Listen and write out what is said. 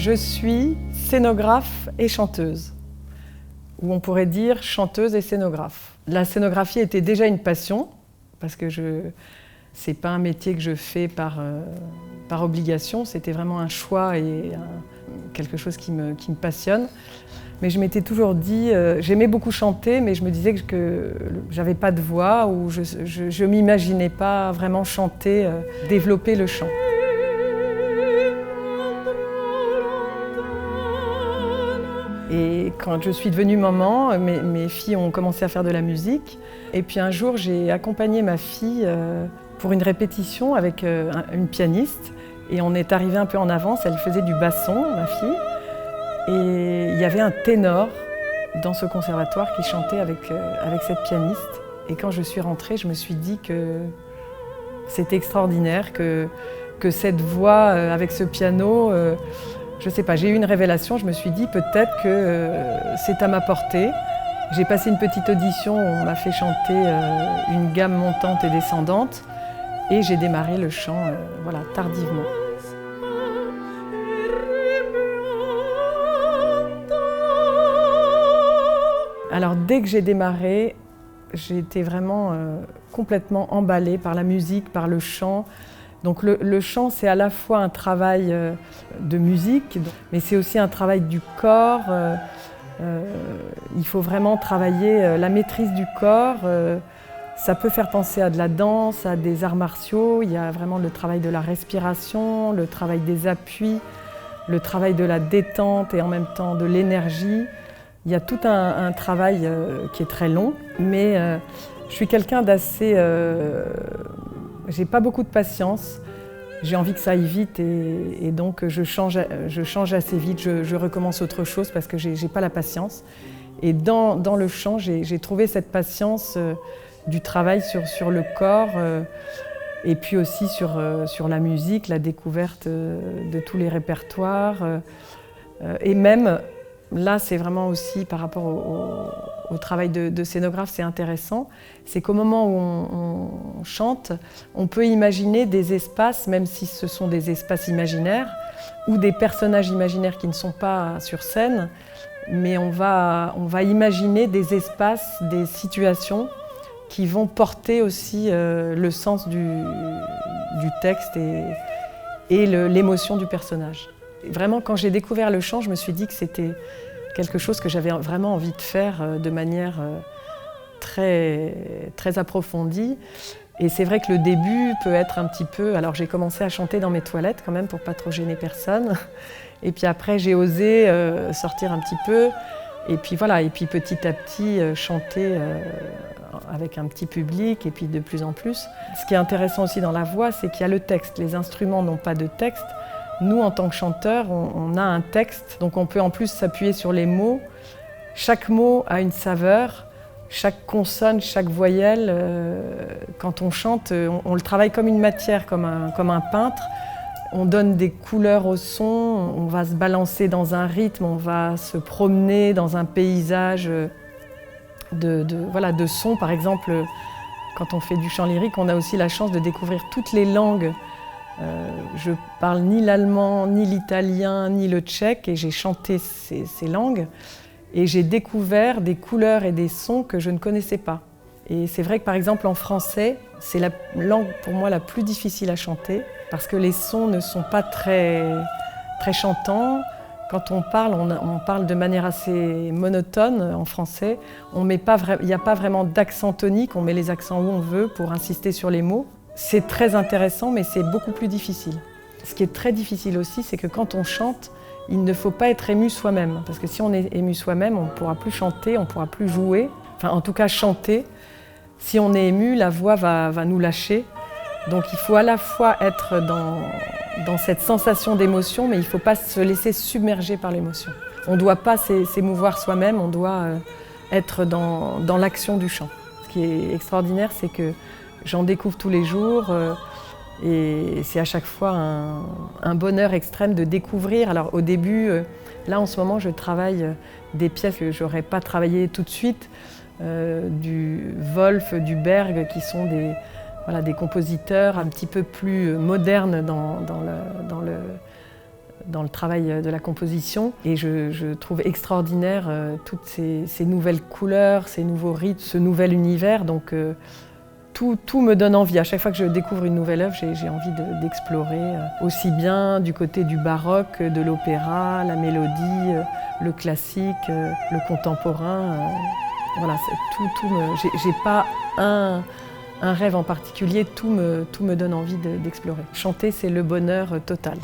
Je suis scénographe et chanteuse, ou on pourrait dire chanteuse et scénographe. La scénographie était déjà une passion, parce que c'est pas un métier que je fais par obligation, c'était vraiment un choix et quelque chose qui me passionne. Mais je m'étais toujours dit, j'aimais beaucoup chanter, mais je me disais que j'avais pas de voix ou je m'imaginais pas vraiment chanter, développer le chant. Et quand je suis devenue maman, mes filles ont commencé à faire de la musique. Et puis un jour, j'ai accompagné ma fille pour une répétition avec une pianiste. Et on est arrivé un peu en avance, elle faisait du basson, ma fille. Et il y avait un ténor dans ce conservatoire qui chantait avec cette pianiste. Et quand je suis rentrée, je me suis dit que c'était extraordinaire, que cette voix avec ce piano, je sais pas, j'ai eu une révélation, je me suis dit peut-être que c'est à ma portée. J'ai passé une petite audition où on m'a fait chanter une gamme montante et descendante et j'ai démarré le chant tardivement. Alors dès que j'ai démarré, j'ai été vraiment complètement emballée par la musique, par le chant. Donc le chant, c'est à la fois un travail de musique, mais c'est aussi un travail du corps. Il faut vraiment travailler la maîtrise du corps. Ça peut faire penser à de la danse, à des arts martiaux. Il y a vraiment le travail de la respiration, le travail des appuis, le travail de la détente et en même temps de l'énergie. Il y a tout un travail qui est très long, mais je suis quelqu'un d'assez... j'ai pas beaucoup de patience, j'ai envie que ça aille vite et donc je change assez vite, je recommence autre chose parce que j'ai pas la patience. Et dans le chant, j'ai trouvé cette patience du travail sur le corps et puis aussi sur la musique, la découverte de tous les répertoires et même... Là, c'est vraiment aussi par rapport au travail de scénographe, c'est intéressant. C'est qu'au moment où on chante, on peut imaginer des espaces, même si ce sont des espaces imaginaires, ou des personnages imaginaires qui ne sont pas sur scène, mais on va imaginer des espaces, des situations qui vont porter aussi le sens du texte et l'émotion du personnage. Vraiment, quand j'ai découvert le chant, je me suis dit que c'était quelque chose que j'avais vraiment envie de faire de manière très, très approfondie. Et c'est vrai que le début peut être un petit peu... Alors j'ai commencé à chanter dans mes toilettes quand même pour pas trop gêner personne. Et puis après, j'ai osé sortir un petit peu. Et puis voilà, et puis petit à petit chanter avec un petit public et puis de plus en plus. Ce qui est intéressant aussi dans la voix, c'est qu'il y a le texte. Les instruments n'ont pas de texte. Nous, en tant que chanteurs, on a un texte, donc on peut en plus s'appuyer sur les mots. Chaque mot a une saveur, chaque consonne, chaque voyelle. Quand on chante, on le travaille comme une matière, comme un peintre. On donne des couleurs au son, on va se balancer dans un rythme, on va se promener dans un paysage de sons. Par exemple, quand on fait du chant lyrique, on a aussi la chance de découvrir toutes les langues. Je parle ni l'allemand, ni l'italien, ni le tchèque et j'ai chanté ces langues et j'ai découvert des couleurs et des sons que je ne connaissais pas. Et c'est vrai que par exemple en français, c'est la langue pour moi la plus difficile à chanter parce que les sons ne sont pas très, très chantants. Quand on parle de manière assez monotone en français. Il n'y a pas vraiment d'accent tonique, on met les accents où on veut pour insister sur les mots. C'est très intéressant, mais c'est beaucoup plus difficile. Ce qui est très difficile aussi, c'est que quand on chante, il ne faut pas être ému soi-même. Parce que si on est ému soi-même, on ne pourra plus chanter, on ne pourra plus jouer. Enfin, en tout cas, chanter. Si on est ému, la voix va nous lâcher. Donc il faut à la fois être dans cette sensation d'émotion, mais il ne faut pas se laisser submerger par l'émotion. On ne doit pas s'émouvoir soi-même, on doit être dans l'action du chant. Ce qui est extraordinaire, c'est que j'en découvre tous les jours et c'est à chaque fois un bonheur extrême de découvrir. Alors au début, là en ce moment, je travaille des pièces que je n'aurais pas travaillées tout de suite, du Wolf, du Berg, qui sont des compositeurs un petit peu plus modernes dans le travail de la composition et je trouve extraordinaire toutes ces nouvelles couleurs, ces nouveaux rythmes, ce nouvel univers. Donc tout me donne envie. À chaque fois que je découvre une nouvelle œuvre, j'ai envie d'explorer aussi bien du côté du baroque, de l'opéra, la mélodie, le classique, le contemporain. Voilà, j'ai pas un rêve en particulier, tout me donne envie d'explorer. Chanter, c'est le bonheur total.